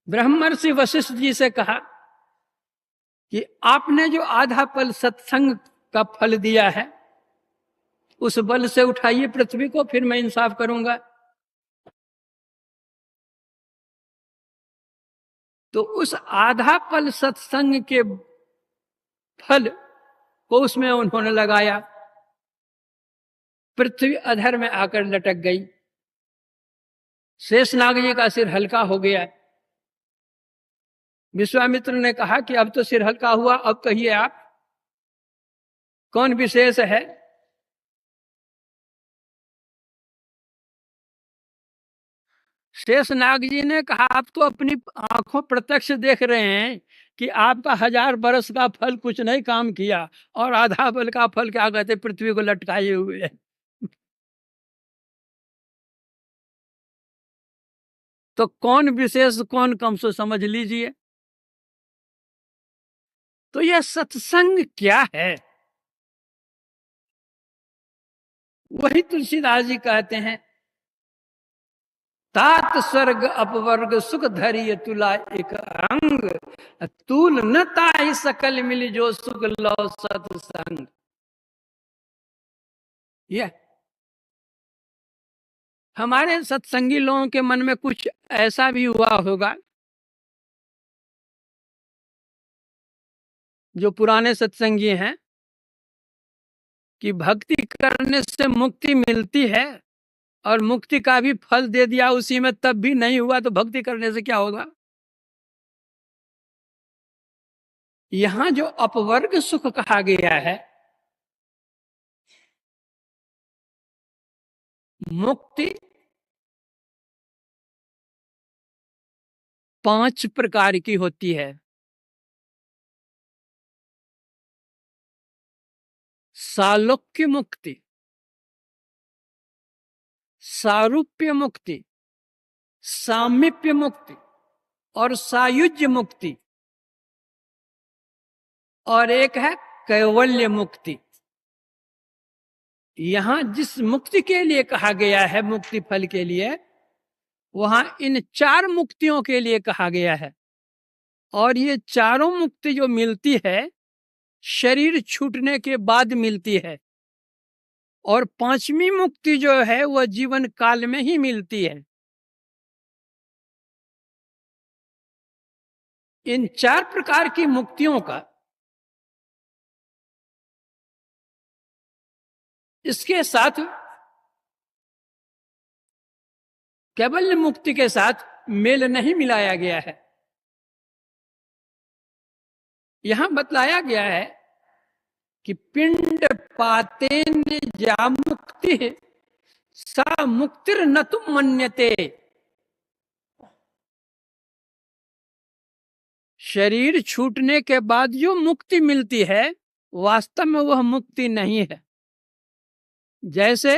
ब्रह्मर्षि वशिष्ठ जी से कहा कि आपने जो आधा पल सत्संग का फल दिया है उस बल से उठाइए पृथ्वी को, फिर मैं इंसाफ करूंगा। तो उस आधा पल सत्संग के फल को उसमें उन्होंने लगाया, पृथ्वी अधर में आकर लटक गई, शेषनाग जी का सिर हल्का हो गया। विश्वामित्र ने कहा कि अब तो सिर हल्का हुआ, अब कहिए आप कौन विशेष है। शेषनाग जी ने कहा आप तो अपनी आंखों प्रत्यक्ष देख रहे हैं कि आपका 1000 बरस का फल कुछ नहीं काम किया और आधा बल का फल क्या कहते पृथ्वी को लटकाए हुए है। तो कौन विशेष कौन कम, सो समझ लीजिए। तो यह सत्संग क्या है, वही तुलसीदास जी कहते हैं, तात स्वर्ग अपवर्ग सुख धरिय तुला एक अंग, तूल न ताहि सकल मिली जो सुख लो सत्संग। यह हमारे सत्संगी लोगों के मन में कुछ ऐसा भी हुआ होगा, जो पुराने सत्संगी हैं, कि भक्ति करने से मुक्ति मिलती है और मुक्ति का भी फल दे दिया उसी में, तब भी नहीं हुआ तो भक्ति करने से क्या होगा। यहां जो अपवर्ग सुख कहा गया है, मुक्ति 5 प्रकार की होती है। सालोक्य मुक्ति, सारूप्य मुक्ति, सामीप्य मुक्ति और सायुज्य मुक्ति, और एक है कैवल्य मुक्ति। यहां जिस मुक्ति के लिए कहा गया है, मुक्ति फल के लिए, वहां इन 4 मुक्तियों के लिए कहा गया है। और ये चारों मुक्ति जो मिलती है शरीर छूटने के बाद मिलती है, और 5वीं मुक्ति जो है वह जीवन काल में ही मिलती है। इन 4 प्रकार की मुक्तियों का इसके साथ, कैवल्य मुक्ति के साथ मेल नहीं मिलाया गया है। यहां बतलाया गया है कि पिंड पातेन जा मुक्ति सा मुक्तिर न तुम मन्यते। शरीर छूटने के बाद जो मुक्ति मिलती है वास्तव में वह मुक्ति नहीं है। जैसे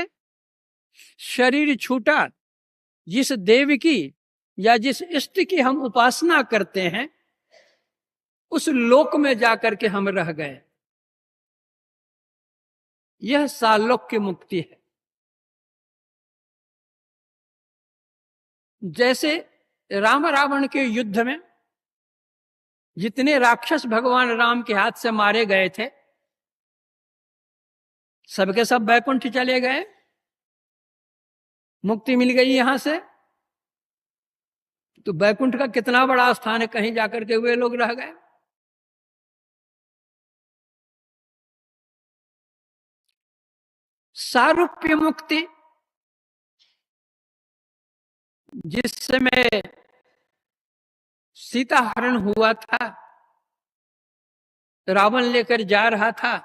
शरीर छूटा, जिस देव की या जिस इष्ट की हम उपासना करते हैं उस लोक में जाकर के हम रह गए, यह सालोक्य मुक्ति है। जैसे राम रावण के युद्ध में जितने राक्षस भगवान राम के हाथ से मारे गए थे, सबके सब बैकुंठ चले गए, मुक्ति मिल गई यहां से। तो बैकुंठ का कितना बड़ा स्थान है, कहीं जाकर के वे लोग रह गए। सारूप्य मुक्ति, जिस समय सीता हरण हुआ था, रावण लेकर जा रहा था,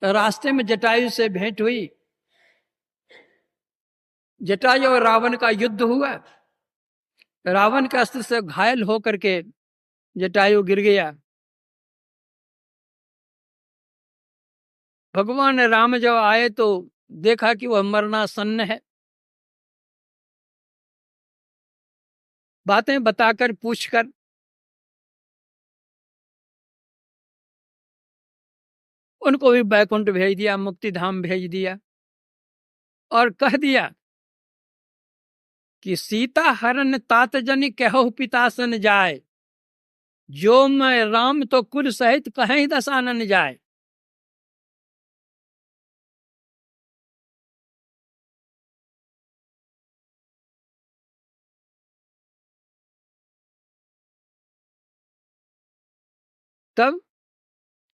रास्ते में जटायु से भेंट हुई, जटायु और रावण का युद्ध हुआ, रावण के अस्त्र से घायल होकर के जटायु गिर गया। भगवान राम जब आए तो देखा कि वह मरणासन्न है। बातें बताकर पूछकर उनको भी बैकुंठ भेज दिया, मुक्ति धाम भेज दिया, और कह दिया कि सीता हरण तात जन कहु पिता सन जाय, जो मैं राम तो कुल सहित कहीं दसानन जाए। तब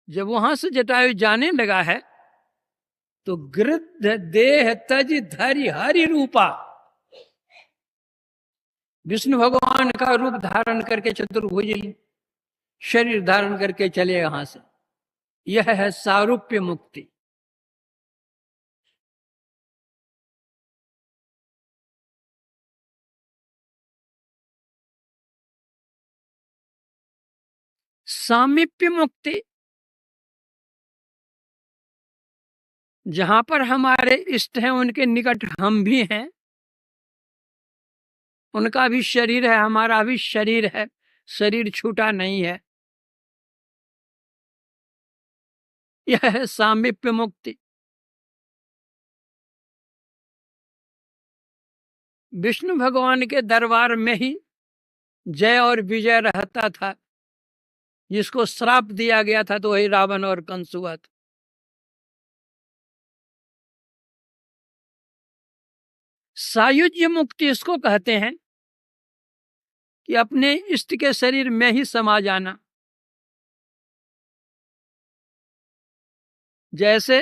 जब वहां से जटायु जाने लगा है तो गृध्र देह तज धरि हरि रूपा, विष्णु भगवान का रूप धारण करके चतुर्भुज शरीर धारण करके चले यहां से। यह है सारूप्य मुक्ति। सामीप्य मुक्ति, जहां पर हमारे इष्ट हैं उनके निकट हम भी हैं, उनका भी शरीर है, हमारा भी शरीर है, शरीर छूटा नहीं है। यह है सामीप्य मुक्ति। विष्णु भगवान के दरबार में ही जय और विजय रहता था। जिसको श्राप दिया गया था तो वही रावण और कंस हुआ था। सायुज्य मुक्ति इसको कहते हैं कि अपने इष्ट के शरीर में ही समा जाना। जैसे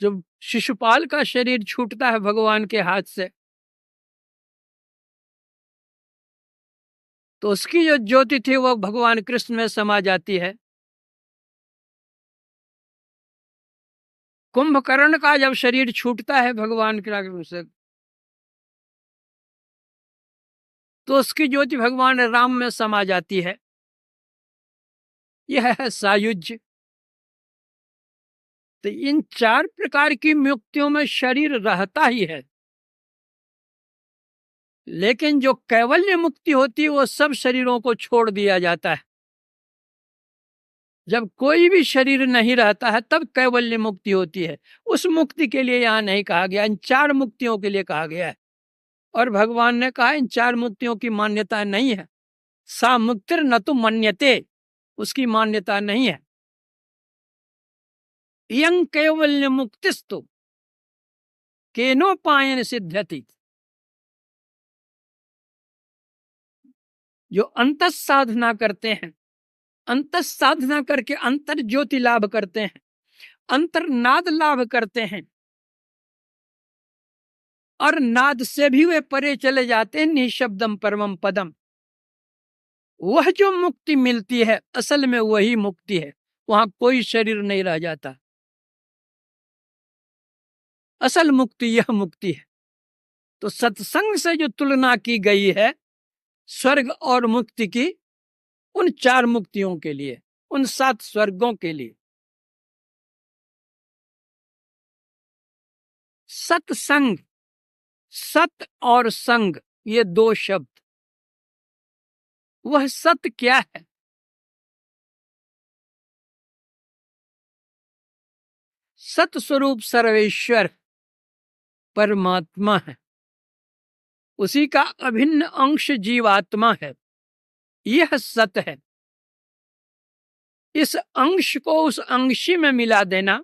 जब शिशुपाल का शरीर छूटता है भगवान के हाथ से, तो उसकी जो ज्योति थी वो भगवान कृष्ण में समा जाती है। कुंभकर्ण का जब शरीर छूटता है भगवान के से, तो उसकी ज्योति भगवान राम में समा जाती है। यह है सायुज्य। तो इन चार प्रकार की मुक्तियों में शरीर रहता ही है, लेकिन जो कैवल्य मुक्ति होती है वो सब शरीरों को छोड़ दिया जाता है। जब कोई भी शरीर नहीं रहता है तब कैवल्य मुक्ति होती है। उस मुक्ति के लिए यहां नहीं कहा गया, इन चार मुक्तियों के लिए कहा गया है। और भगवान ने कहा इन चार मुक्तियों की मान्यता नहीं है। सा मुक्तिर न तो मन्यते, उसकी मान्यता नहीं है। यं कैवल्य मुक्तिस्तु केनोपायन सिद्ध्यति, जो अंत साधना करते हैं, अंत साधना करके अंतर ज्योति लाभ करते हैं, अंतर्नाद लाभ करते हैं, और नाद से भी वे परे चले जाते हैं, निशब्दम परमम पदम। वह जो मुक्ति मिलती है असल में वही मुक्ति है। वहां कोई शरीर नहीं रह जाता। असल मुक्ति यह मुक्ति है। तो सत्संग से जो तुलना की गई है स्वर्ग और मुक्ति की, उन चार मुक्तियों के लिए, उन 7 स्वर्गों के लिए। सत्संग, सत और संग, ये 2 शब्द। वह सत्य क्या है? सत स्वरूप सर्वेश्वर परमात्मा है, उसी का अभिन्न अंश जीवात्मा है। यह सत्य है। इस अंश को उस अंशी में मिला देना,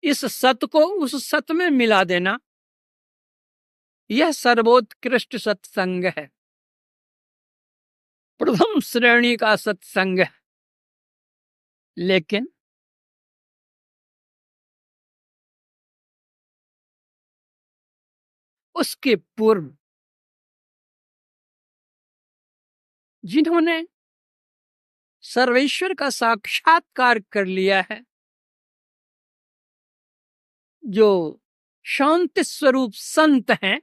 इस सत को उस सत में मिला देना, यह सर्वोत्कृष्ट सत्संग है, प्रथम श्रेणी का सत्संग है। लेकिन उसके पूर्व जिन्होंने सर्वेश्वर का साक्षात्कार कर लिया है, जो शांति स्वरूप संत हैं,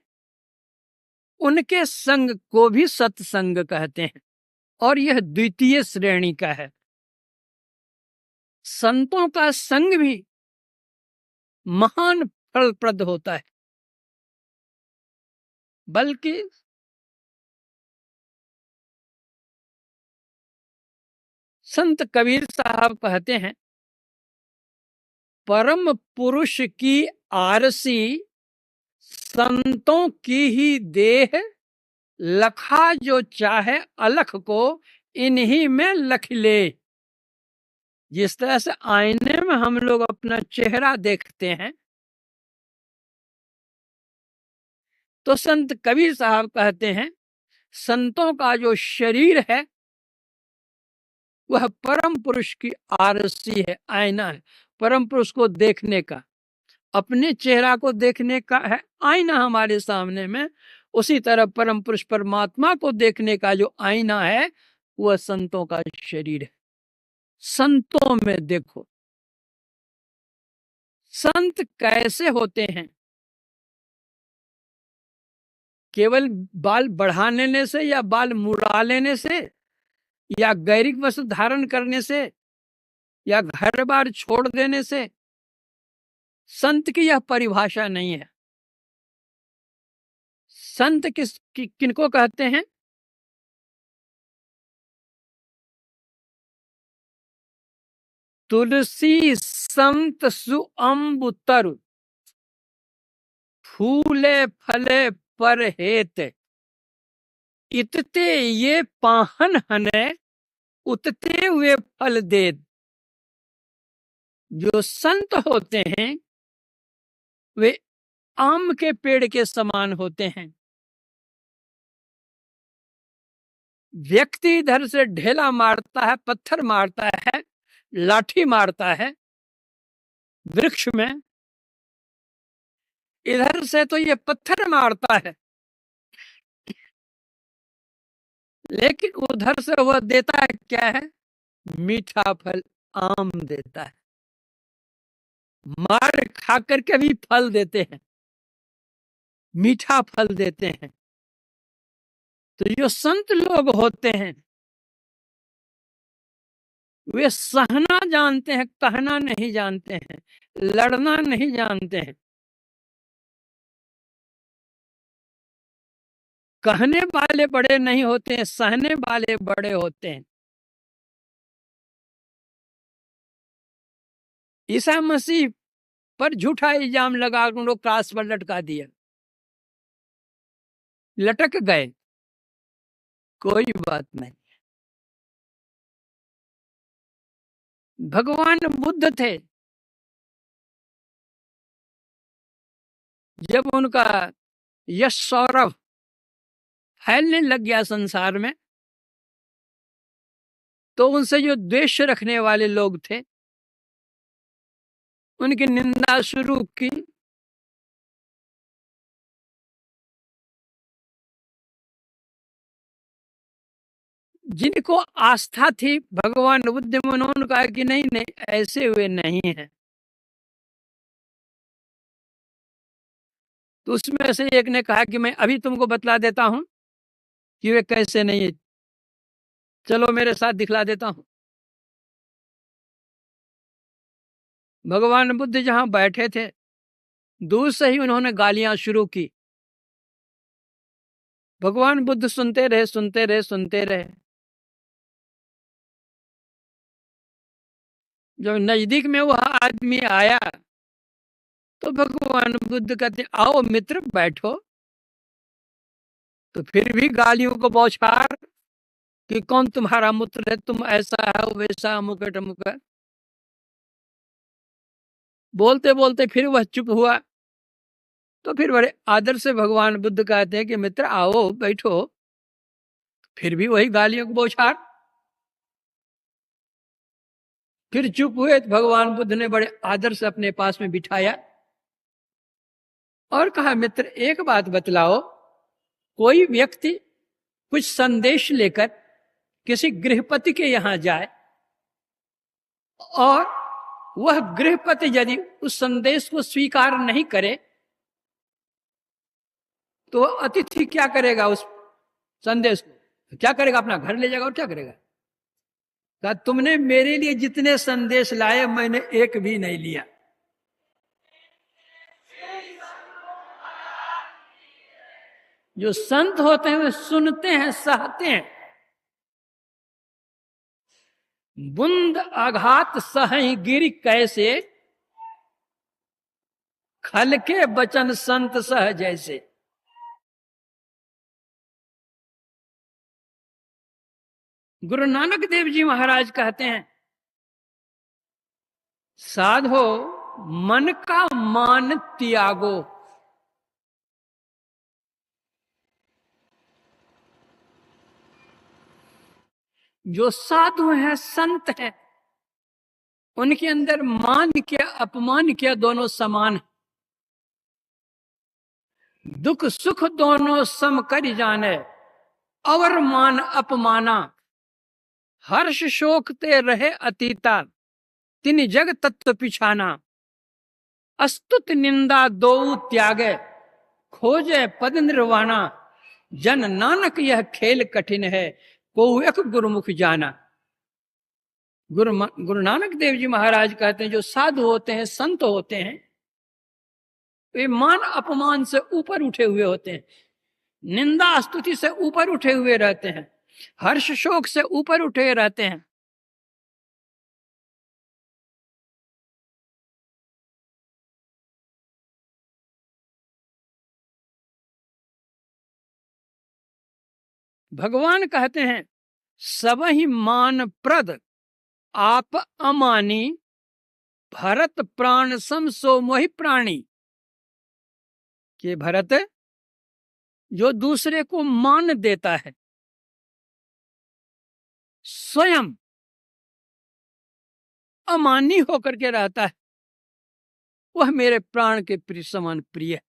उनके संग को भी सत्संग कहते हैं, और यह द्वितीय श्रेणी का है। संतों का संग भी महान फलप्रद होता है। बल्कि संत कबीर साहब कहते हैं, परम पुरुष की आरसी संतों की ही देह, लखा जो चाहे अलख को इन्हीं में लख ले। जिस तरह से आईने में हम लोग अपना चेहरा देखते हैं, तो संत कबीर साहब कहते हैं संतों का जो शरीर है वह परम पुरुष की आरसी है, आईना है। परम पुरुष को देखने का, अपने चेहरा को देखने का है आईना हमारे सामने में। उसी तरह परम पुरुष परमात्मा को देखने का जो आईना है वह संतों का शरीर है। संतों में देखो, संत कैसे होते हैं? केवल बाल बढ़ा लेने से, या बाल मुड़ा लेने से, या गैरिक वस्त्र धारण करने से, या घर बार छोड़ देने से? संत की यह परिभाषा नहीं है। संत किनको कहते हैं? तुलसी संत सुअंबु तरु, फूले फले पर हेत, इतते ये पाहन हने, उतते हुए फल दे। जो संत होते हैं वे आम के पेड़ के समान होते हैं। व्यक्ति इधर से ढेला मारता है, पत्थर मारता है, लाठी मारता है वृक्ष में, इधर से तो ये पत्थर मारता है, लेकिन उधर से वह देता है क्या है? मीठा फल, आम देता है। मार खा करके भी फल देते हैं, मीठा फल देते हैं। तो जो संत लोग होते हैं वे सहना जानते हैं, कहना नहीं जानते हैं, लड़ना नहीं जानते हैं। कहने वाले बड़े नहीं होते हैं, सहने वाले बड़े होते हैं। ईसा मसीह पर झूठा इल्जाम लगा उन लोग क्रास पर लटका दिया, लटक गए, कोई बात नहीं। भगवान बुद्ध थे, जब उनका यश सौरभ फैलने लग गया संसार में, तो उनसे जो द्वेष रखने वाले लोग थे उनकी निंदा शुरू की। जिनको आस्था थी भगवान बुद्ध में, उन्होंने कहा कि नहीं नहीं, ऐसे हुए नहीं है। तो उसमें से एक ने कहा कि मैं अभी तुमको बतला देता हूं कि वे कैसे नहीं है, चलो मेरे साथ दिखला देता हूं। भगवान बुद्ध जहां बैठे थे, दूर से ही उन्होंने गालियां शुरू की। भगवान बुद्ध सुनते रहे, सुनते रहे, सुनते रहे। जब नजदीक में वह आदमी आया तो भगवान बुद्ध कहते आओ मित्र बैठो। तो फिर भी गालियों को बौछार कि कौन तुम्हारा मित्र है, तुम ऐसा है वैसा, अमुक टमुक। बोलते बोलते फिर वह चुप हुआ। तो फिर बड़े आदर से भगवान बुद्ध कहते हैं कि मित्र आओ बैठो। फिर भी वही गालियों को बौछार। फिर चुप हुए तो भगवान बुद्ध ने बड़े आदर से अपने पास में बिठाया और कहा मित्र एक बात बतलाओ, कोई व्यक्ति कुछ संदेश लेकर किसी गृहपति के यहां जाए और वह गृहपति यदि उस संदेश को स्वीकार नहीं करे तो अतिथि क्या करेगा? उस संदेश को क्या करेगा? अपना घर ले जाएगा और क्या करेगा? कहा तुमने मेरे लिए जितने संदेश लाए मैंने एक भी नहीं लिया। जो संत होते हैं वे सुनते हैं, सहते हैं। बूंद आघात सही गिर कैसे, खल के बचन संत सह जैसे। गुरु नानक देव जी महाराज कहते हैं, साधो मन का मान त्यागो। जो साधु हैं, संत हैं, उनके अंदर मान क्या अपमान क्या दोनों समान है। दुख सुख दोनों सम कर जाने, अवर मान अपमाना। हर्ष शोक ते रहे अतीता, तिन जग तत्व पिछाना। अस्तुत निंदा दो त्यागे, खोजे पद निर्वाणा। जन नानक यह खेल कठिन है, को एक गुरुमुख जाना। गुरु नानक देव जी महाराज कहते हैं, जो साधु होते हैं, संत होते हैं, वे मान अपमान से ऊपर उठे हुए होते हैं, निंदा स्तुति से ऊपर उठे हुए रहते हैं, हर्ष शोक से ऊपर उठे रहते हैं। भगवान कहते हैं, सब ही मान प्रद आप अमानी, भरत प्राण सम सो मोहि प्राणी। कि भरत जो दूसरे को मान देता है, स्वयं अमानी होकर के रहता है, वह मेरे प्राण के प्रिय समान प्रिय है।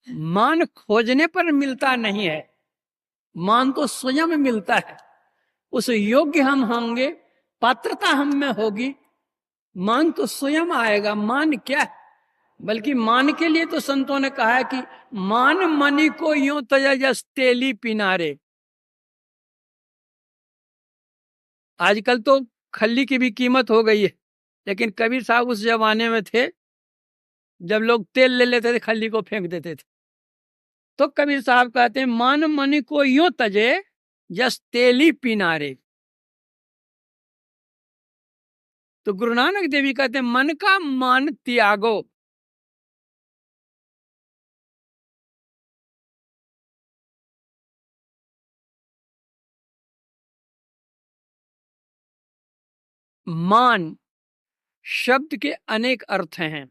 मान खोजने पर मिलता नहीं है, मान तो स्वयं मिलता है। उस योग्य हम होंगे, पात्रता हम में होगी, मान तो स्वयं आएगा। मान क्या है? बल्कि मान के लिए तो संतों ने कहा है कि मान मणि को यूं तजस तेली पिनारे। आजकल तो खल्ली की भी कीमत हो गई है, लेकिन कबीर साहब उस जमाने में थे जब लोग तेल ले लेते थे, खल्ली को फेंक देते थे। तो कबीर साहब कहते हैं, मान मणि को यूं तजे जस तेली पिनारे। तो गुरु नानक देवी कहते हैं, मन का मान त्यागो। मान शब्द के अनेक अर्थ हैं।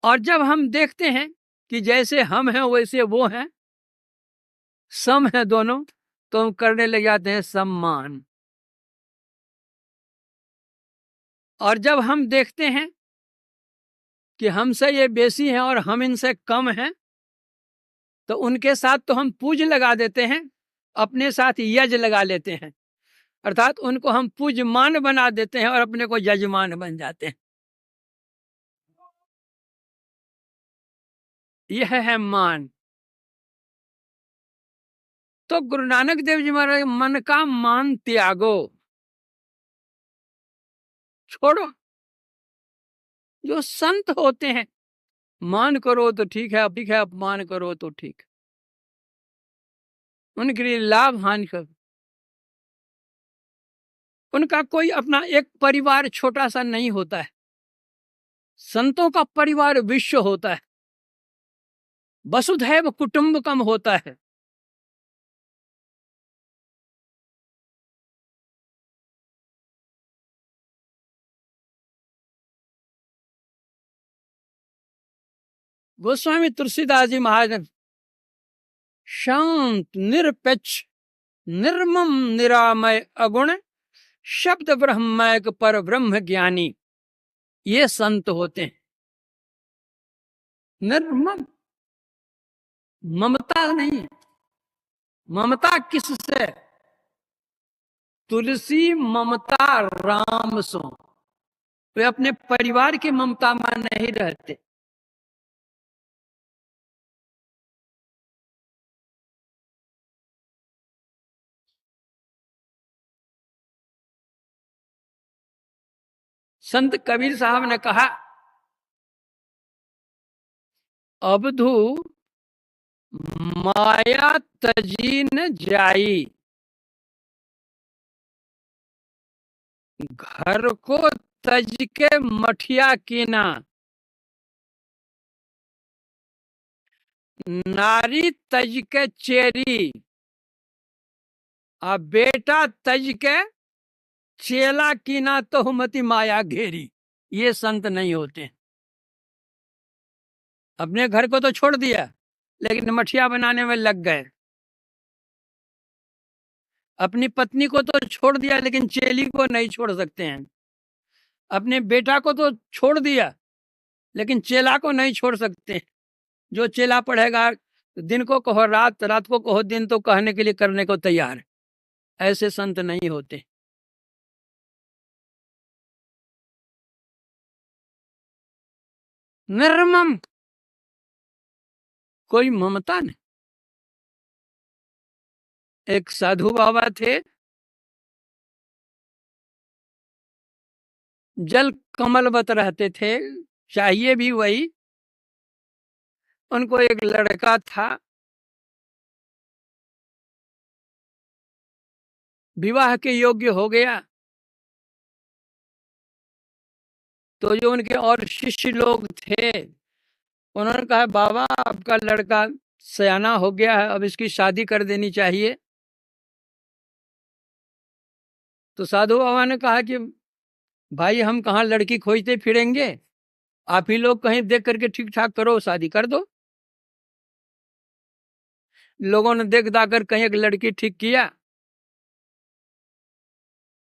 और जब हम देखते हैं कि जैसे हम हैं वैसे वो हैं, सम है दोनों, तो हम करने लग जाते हैं सम्मान। और जब हम देखते हैं कि हमसे ये बेसी हैं और हम इनसे कम हैं, तो उनके साथ तो हम पूज लगा देते हैं, अपने साथ यज लगा लेते हैं। अर्थात उनको हम पूजमान बना देते हैं और अपने को यजमान बन जाते हैं। यह है मान। तो गुरु नानक देव जी महाराज, मन का मान त्यागो, छोड़ो। जो संत होते हैं, मान करो तो ठीक है, ठीक है, अपमान करो तो ठीक, उनके लिए लाभ हानि करो। उनका कोई अपना एक परिवार छोटा सा नहीं होता है, संतों का परिवार विश्व होता है, वसुधैव कुटुंबकम होता है। गोस्वामी तुलसीदास जी महाराज, शांत निरपेक्ष निर्मम निरामय अगुण शब्द ब्रह्मैक पर ब्रह्म ज्ञानी, ये संत होते हैं। निर्मम, ममता नहीं। ममता किससे? तुलसी ममता राम सो। वे अपने परिवार की ममता में नहीं रहते। संत कबीर साहब ने कहा, अबधू माया तजी न जाई, घर को तज के मठिया कीना, नारी तज के चेरी, और बेटा तज के चेला कीना तो हुमती माया घेरी। ये संत नहीं होते। अपने घर को तो छोड़ दिया लेकिन मठिया बनाने में लग गए। अपनी पत्नी को तो छोड़ दिया लेकिन चेली को नहीं छोड़ सकते हैं। अपने बेटा को तो छोड़ दिया लेकिन चेला को नहीं छोड़ सकते। जो चेला पढ़ेगा, दिन को कहो रात, रात को कहो दिन, तो कहने के लिए करने को तैयार है। ऐसे संत नहीं होते। निर्मम, कोई ममता नहीं। एक साधु बाबा थे, जल कमलवत रहते थे, चाहिए भी वही। उनको एक लड़का था, विवाह के योग्य हो गया। तो जो उनके और शिष्य लोग थे उन्होंने कहा, बाबा आपका लड़का सयाना हो गया है, अब इसकी शादी कर देनी चाहिए। तो साधु बाबा ने कहा कि भाई हम कहाँ लड़की खोजते फिरेंगे, आप ही लोग कहीं देख करके ठीक ठाक करो, शादी कर दो। लोगों ने देख दाकर कहीं एक लड़की ठीक किया,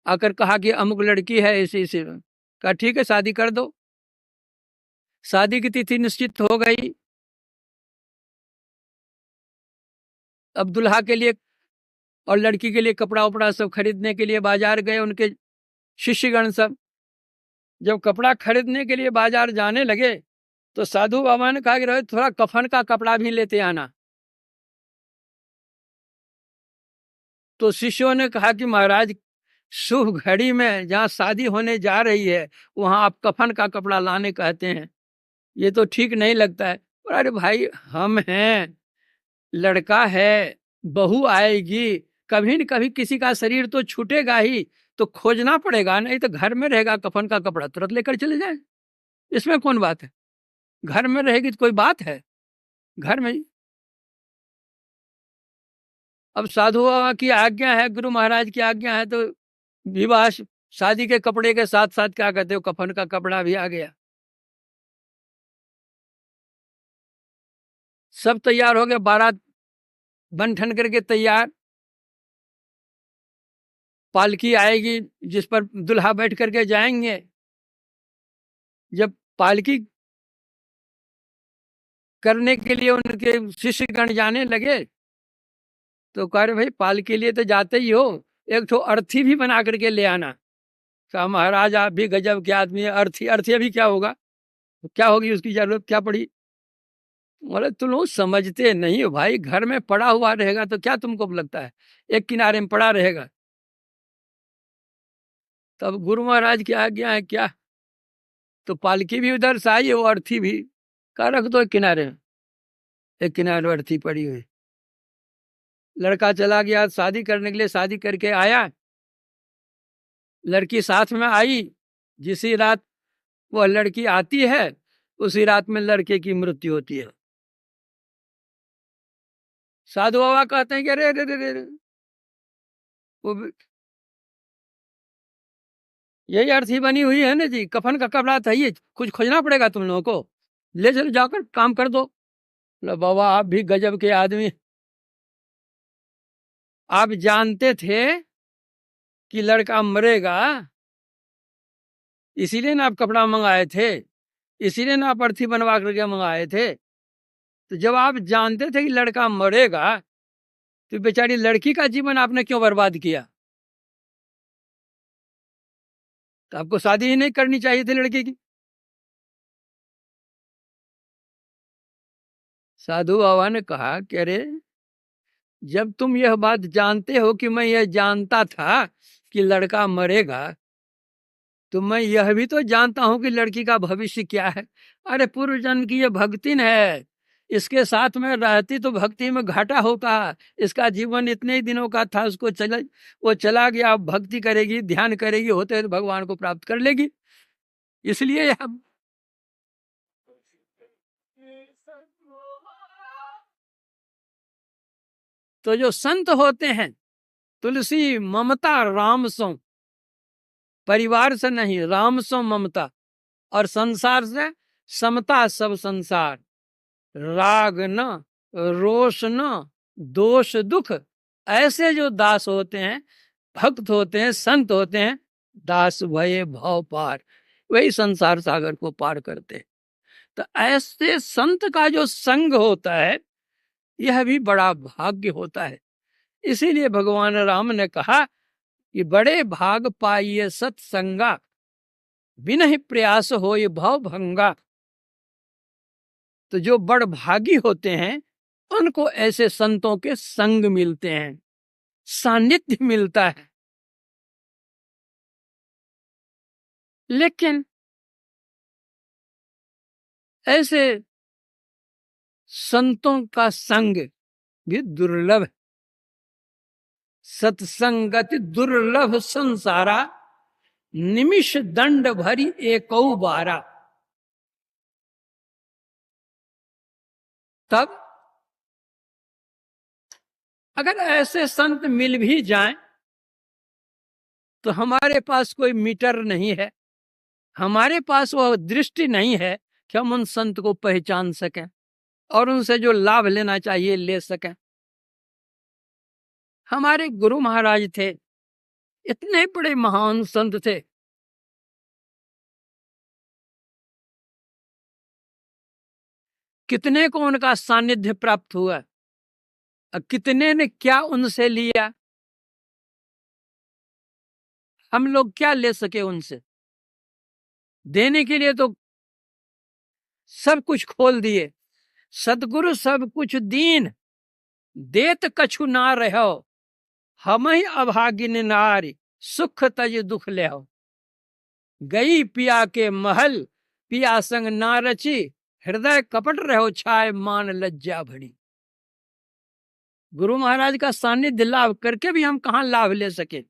आकर कहा कि अमुक लड़की है इसी से। कहा ठीक है, शादी कर दो। शादी की तिथि निश्चित हो गई। अब दुल्हा के लिए और लड़की के लिए कपड़ा उपड़ा सब खरीदने के लिए बाजार गए उनके शिष्यगण सब। जब कपड़ा खरीदने के लिए बाजार जाने लगे तो साधु बाबा ने कहा कि रोहित थोड़ा कफन का कपड़ा भी लेते आना। तो शिष्यों ने कहा कि महाराज शुभ घड़ी में जहाँ शादी होने जा रही है वहां आप कफन का कपड़ा लाने कहते हैं, ये तो ठीक नहीं लगता है। और अरे भाई हम हैं, लड़का है, बहू आएगी, कभी न कभी किसी का शरीर तो छूटेगा ही, तो खोजना पड़ेगा। नहीं तो घर में रहेगा कफन का कपड़ा तुरंत लेकर चले जाए, इसमें कौन बात है। घर में रहेगी तो कोई बात है, घर में। अब साधु बाबा की आज्ञा है, गुरु महाराज की आज्ञा है, तो विवाह शादी के कपड़े के साथ साथ क्या कहते हो कफन का कपड़ा भी आ गया। सब तैयार हो गए, बारात बन ठन करके तैयार। पालकी आएगी जिस पर दुल्हा बैठ करके जाएंगे। जब पालकी करने के लिए उनके शिष्यगण जाने लगे तो कह रहे भाई पालकी के लिए तो जाते ही हो, एक तो अर्थी भी बना करके ले आना। कहा महाराज आप भी गजब के आदमी है, अर्थी अर्थी अभी क्या होगा, क्या होगी उसकी जरूरत क्या पड़ी। बोले तुम लोग समझते नहीं हो भाई, घर में पड़ा हुआ रहेगा तो क्या तुमको लगता है एक किनारे में पड़ा रहेगा। तब गुरु महाराज की आज्ञा है क्या, तो पालकी भी उधर से आई वो अर्थी भी का रख दो एक किनारे में। एक किनारे अर्थी पड़ी हुई। लड़का चला गया शादी करने के लिए, शादी करके आया, लड़की साथ में आई। जिसी रात वह लड़की आती है उसी रात में लड़के की मृत्यु होती है। साधु बाबा कहते हैं कि अरे अरे अरे, वो यही अर्थी बनी हुई है ना जी, कफन का कपड़ा था, ये कुछ खोजना पड़ेगा तुम लोगों को, ले चलो जाकर काम कर दो। बाबा आप भी गजब के आदमी, आप जानते थे कि लड़का मरेगा, इसीलिए ना आप कपड़ा मंगाए थे, इसीलिए ना आप अर्थी बनवा करके मंगाए थे। तो जब आप जानते थे कि लड़का मरेगा तो बेचारी लड़की का जीवन आपने क्यों बर्बाद किया। तो आपको शादी ही नहीं करनी चाहिए थी लड़की की। साधु बाबा ने कहा कि अरे जब तुम यह बात जानते हो कि मैं यह जानता था कि लड़का मरेगा, तो मैं यह भी तो जानता हूं कि लड़की का भविष्य क्या है। अरे पूर्व जन्म की यह भक्तिन है, इसके साथ में रहती तो भक्ति में घाटा होता है। इसका जीवन इतने ही दिनों का था, उसको वो चला गया। अब भक्ति करेगी, ध्यान करेगी, होते तो भगवान को प्राप्त कर लेगी। इसलिए हम तो जो संत होते हैं, तुलसी ममता राम सो, परिवार से नहीं, राम सो ममता, और संसार से समता सब संसार, राग न, रोष न, दोष दुख। ऐसे जो दास होते हैं, भक्त होते हैं, संत होते हैं, दास भये भव पार, वही संसार सागर को पार करते हैं। तो ऐसे संत का जो संग होता है, यह भी बड़ा भाग्य होता है। इसीलिए भगवान राम ने कहा कि बड़े भाग पाइये सत्संगा, बिन प्रयास होय भव भंगा। तो जो बड़ भागी होते हैं, उनको ऐसे संतों के संग मिलते हैं, सानिध्य मिलता है। लेकिन ऐसे संतों का संग भी दुर्लभ है। सत्संगति दुर्लभ संसारा, निमिष दंड भरी एकौ बारा। तब अगर ऐसे संत मिल भी जाएं, तो हमारे पास कोई मीटर नहीं है, हमारे पास वह दृष्टि नहीं है कि हम उन संत को पहचान सकें और उनसे जो लाभ लेना चाहिए ले सकें। हमारे गुरु महाराज थे, इतने बड़े महान संत थे, कितने को उनका सानिध्य प्राप्त हुआ, कितने ने क्या उनसे लिया। हम लोग क्या ले सके उनसे? देने के लिए तो सब कुछ खोल दिए। सतगुरु सब कुछ दीन, देत कछु ना रहो, हम ही अभागिन नारी, सुख तज दुख ले हो। गई पिया के महल, पिया संग ना रची, हृदय कपट रहो छाए मान लज्जा भरी। गुरु महाराज का सानिध्य लाभ करके भी हम कहाँ लाभ ले सके।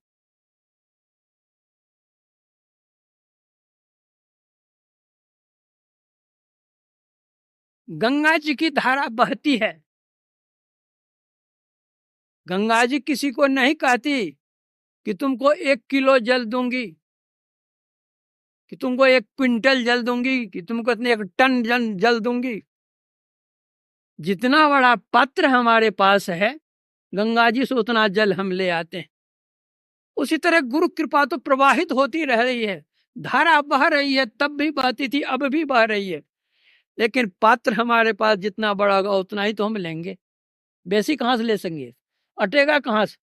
गंगा जी की धारा बहती है, गंगा जी किसी को नहीं कहती कि तुमको 1 किलो जल दूंगी, कि तुमको 1 क्विंटल जल दूंगी, कि तुमको इतने 1 टन जल दूंगी। जितना बड़ा पात्र हमारे पास है, गंगा जी से उतना जल हम ले आते हैं। उसी तरह गुरु कृपा तो प्रवाहित होती रह रही है, धारा बह रही है, तब भी बहती थी, अब भी बह रही है। लेकिन पात्र हमारे पास जितना बड़ा होगा उतना ही तो हम लेंगे, बेसी कहाँ से ले सकेंगे, अटेगा कहाँ से।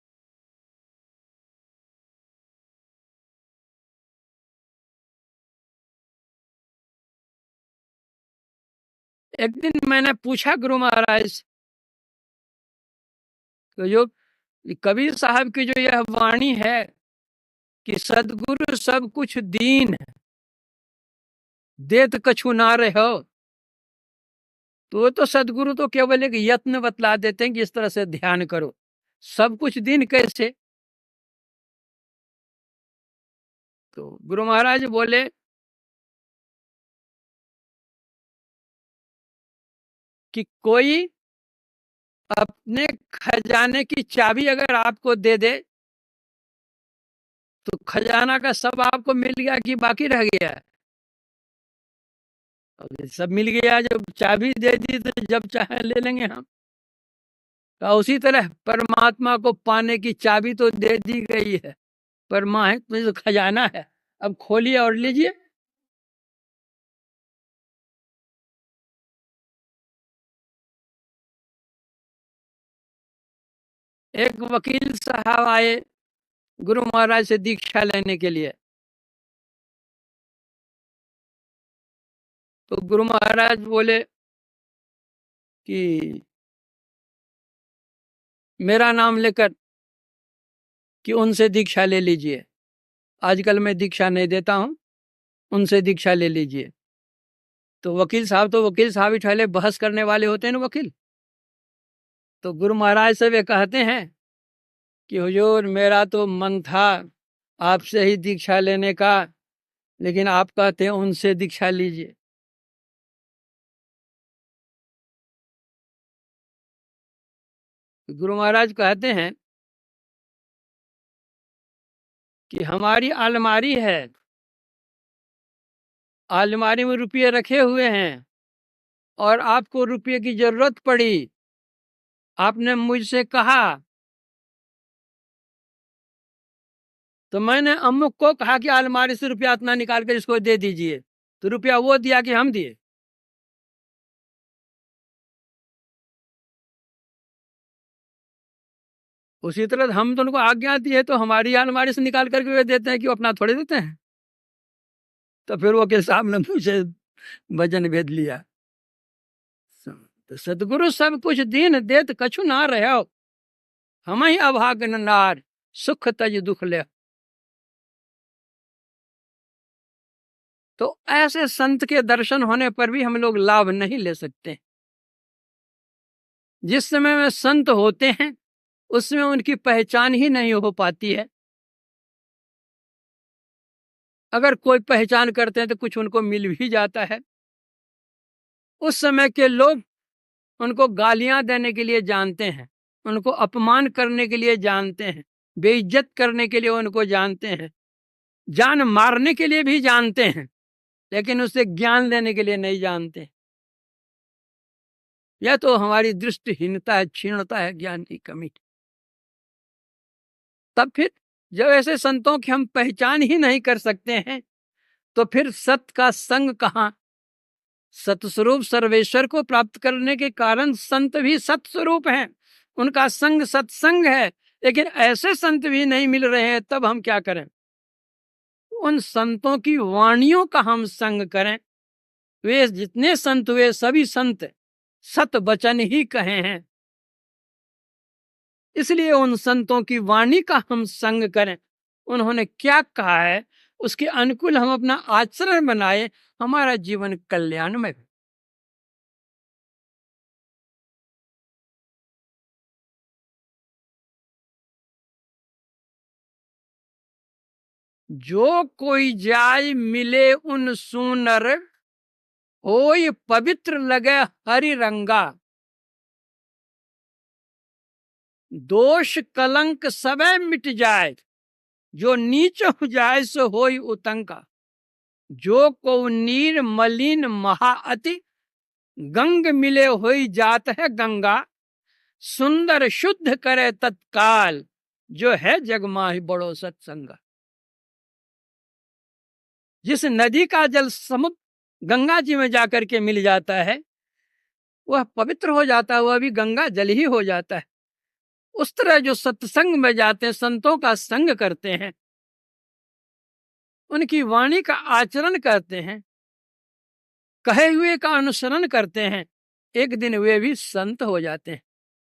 एक दिन मैंने पूछा गुरु महाराज से, तो जो कबीर साहब की जो यह वाणी है कि सदगुरु सब कुछ दीन, देत कछु ना रहो, तो सदगुरु तो केवल एक यत्न बतला देते हैं कि इस तरह से ध्यान करो। सब कुछ दीन कैसे? तो गुरु महाराज बोले कि कोई अपने खजाने की चाबी अगर आपको दे दे, तो खजाना का सब आपको मिल गया कि बाकी रह गया? सब मिल गया, जब चाबी दे दी तो जब चाहे ले लेंगे हम। तो उसी तरह परमात्मा को पाने की चाबी तो दे दी गई है, परमा है तो खजाना है, अब खोलिए और लीजिए। एक वकील साहब आए गुरु महाराज से दीक्षा लेने के लिए, तो गुरु महाराज बोले कि मेरा नाम लेकर कि उनसे दीक्षा ले लीजिए, आजकल मैं दीक्षा नहीं देता हूं, उनसे दीक्षा ले लीजिए। तो वकील साहब ही ठहले बहस करने वाले होते हैं ना वकील। तो गुरु महाराज से वे कहते हैं कि हुजूर मेरा तो मन था आपसे ही दीक्षा लेने का, लेकिन आप कहते हैं उनसे दीक्षा लीजिए। गुरु महाराज कहते हैं कि हमारी अलमारी है, अलमारी में रुपये रखे हुए हैं और आपको रुपये की जरूरत पड़ी, आपने मुझसे कहा तो मैंने अमुक को कहा कि अलमारी से रुपया इतना निकाल कर इसको दे दीजिए, तो रुपया वो दिया कि हम दिए? उसी तरह हम तो उनको आज्ञा दी है, तो हमारी अलमारी से निकाल करके वे देते हैं कि वो अपना थोड़े देते हैं। तो फिर वो के साहब ने मुझे भजन भेद लिया। तो सदगुरु सब कुछ दीन देत कछु ना रहो, हम ही अभागन नार सुख तज दुख ले। तो ऐसे संत के दर्शन होने पर भी हम लोग लाभ नहीं ले सकते। जिस समय में संत होते हैं उसमें उनकी पहचान ही नहीं हो पाती है। अगर कोई पहचान करते हैं तो कुछ उनको मिल भी जाता है। उस समय के लोग उनको गालियां देने के लिए जानते हैं, उनको अपमान करने के लिए जानते हैं, बेइज्जत करने के लिए उनको जानते हैं, जान मारने के लिए भी जानते हैं, लेकिन उसे ज्ञान देने के लिए नहीं जानते। यह तो हमारी दृष्टिहीनता है, क्षीणता है, ज्ञान की कमी। तब फिर जब ऐसे संतों की हम पहचान ही नहीं कर सकते हैं तो फिर सत का संग कहाँ? सतस्वरूप सर्वेश्वर को प्राप्त करने के कारण संत भी सतस्वरूप हैं, उनका संग सत्संग है, लेकिन ऐसे संत भी नहीं मिल रहे हैं। तब हम क्या करें? उन संतों की वाणियों का हम संग करें। वे जितने संत हुए सभी संत सत वचन ही कहे हैं, इसलिए उन संतों की वाणी का हम संग करें। उन्होंने क्या कहा है उसके अनुकूल हम अपना आचरण बनाए, हमारा जीवन कल्याणमय। जो कोई जाय मिले उन सुनर, होय पवित्र लगे हरि रंगा। दोष कलंक सबे मिट जाए, जो नीच हो जाए सो होय उतंका। जो को नीर मलिन महाअति, गंग मिले होई जात है गंगा। सुंदर शुद्ध करे तत्काल, जो है जग माहि बड़ो सत्संगा। जिस नदी का जल समुद्र गंगा जी में जाकर के मिल जाता है वह पवित्र हो जाता है, वह भी गंगा जल ही हो जाता है। उस तरह जो सत्संग में जाते हैं, संतों का संग करते हैं, उनकी वाणी का आचरण करते हैं, कहे हुए का अनुसरण करते हैं, एक दिन वे भी संत हो जाते हैं।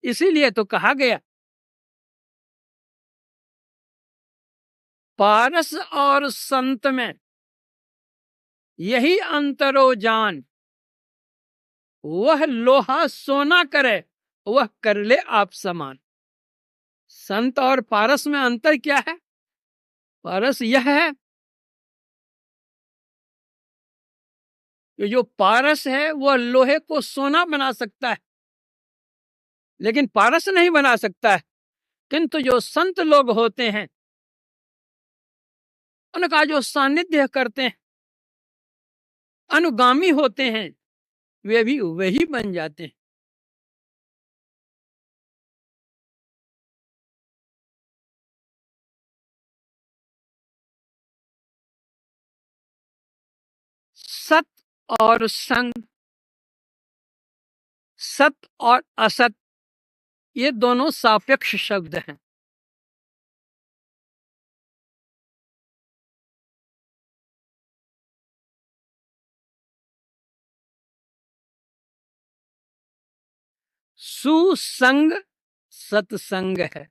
इसीलिए तो कहा गया पारस और संत में यही अंतरो जान, वह लोहा सोना करे वह कर ले आप समान। संत और पारस में अंतर क्या है? पारस यह है कि जो पारस है वह लोहे को सोना बना सकता है, लेकिन पारस नहीं बना सकता है। किंतु जो संत लोग होते हैं उनका जो सानिध्य करते हैं, अनुगामी होते हैं, वे भी वही बन जाते हैं। सत और संग, सत और असत, ये दोनों सापेक्ष शब्द हैं। सुसंग सत्संग है।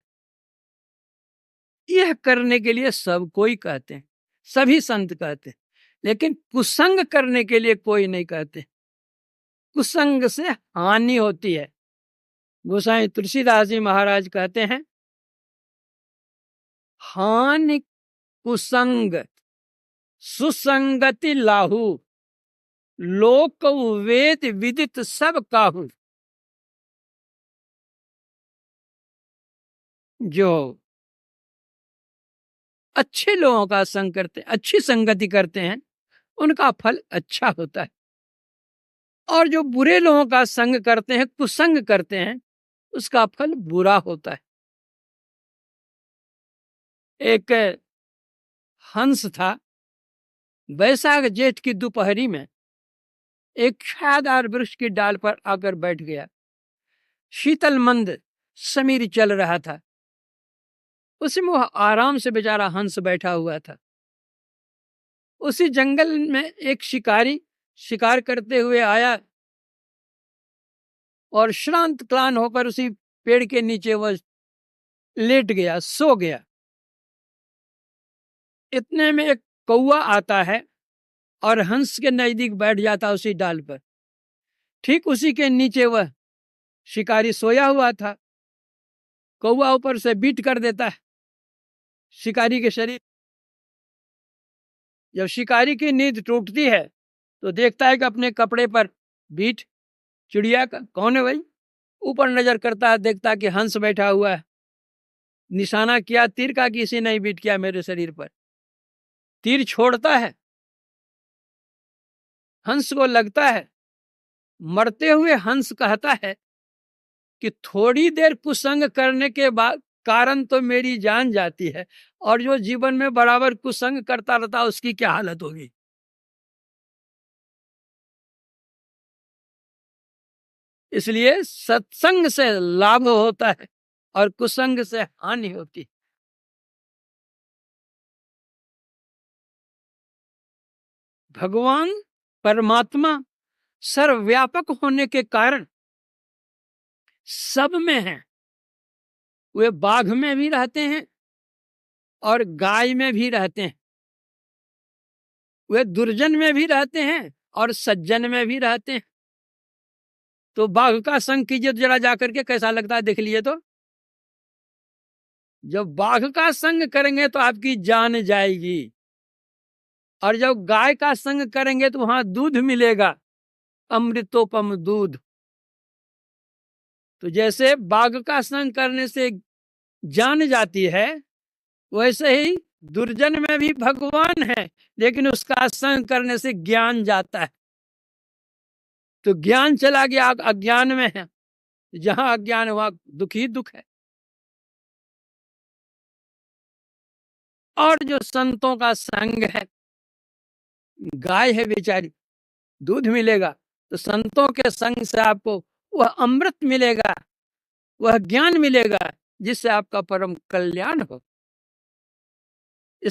यह करने के लिए सब कोई कहते हैं, सभी संत कहते हैं लेकिन कुसंग करने के लिए कोई नहीं कहते। कुसंग से हानि होती है। गोसाई तुलसीदास जी महाराज कहते हैं, हानि कुसंग सुसंगति लाहू, लोक वेद विदित सब काहू। जो अच्छे लोगों का संग करते, अच्छी संगति करते हैं, उनका फल अच्छा होता है। और जो बुरे लोगों का संग करते हैं, कुसंग करते हैं, उसका फल बुरा होता है। एक हंस था, वैशाख जेठ की दोपहरी में एक छायादार वृक्ष की डाल पर आकर बैठ गया। शीतल मंद समीर चल रहा था, उसमें वह आराम से बेचारा हंस बैठा हुआ था। उसी जंगल में एक शिकारी शिकार करते हुए आया और श्रांत क्लान होकर उसी पेड़ के नीचे वह लेट गया, सो गया। इतने में एक कौवा आता है और हंस के नजदीक बैठ जाता उसी डाल पर। ठीक उसी के नीचे वह शिकारी सोया हुआ था। कौवा ऊपर से बीट कर देता है शिकारी के शरीर। जब शिकारी की नींद टूटती है तो देखता है कि अपने कपड़े पर बीट, चिड़िया का कौन है भाई। ऊपर नजर करता है, देखता है कि हंस बैठा हुआ है। निशाना किया तीर का, किसी ने बीट किया मेरे शरीर पर। तीर छोड़ता है, हंस को लगता है। मरते हुए हंस कहता है कि थोड़ी देर कुसंग करने के बाद कारण तो मेरी जान जाती है, और जो जीवन में बराबर कुसंग करता रहता उसकी क्या हालत होगी। इसलिए सत्संग से लाभ होता है और कुसंग से हानि होती है। भगवान परमात्मा सर्वव्यापक होने के कारण सब में हैं। वे बाघ में भी रहते हैं और गाय में भी रहते हैं। वे दुर्जन में भी रहते हैं और सज्जन में भी रहते हैं। तो बाघ का संग कीजिए जरा जाकर के, कैसा लगता है देख लीजिए। तो जब बाघ का संग करेंगे तो आपकी जान जाएगी, और जब गाय का संग करेंगे तो वहां दूध मिलेगा, अमृतोपम दूध। तो जैसे बाघ का संग करने से जान जाती है, वैसे ही दुर्जन में भी भगवान है, लेकिन उसका संग करने से ज्ञान जाता है। तो ज्ञान चला गया, अज्ञान में है। जहां अज्ञान वहां दुख ही दुख है। और जो संतों का संग है, गाय है बेचारी, दूध मिलेगा। तो संतों के संग से आपको वह अमृत मिलेगा, वह ज्ञान मिलेगा, जिससे आपका परम कल्याण हो।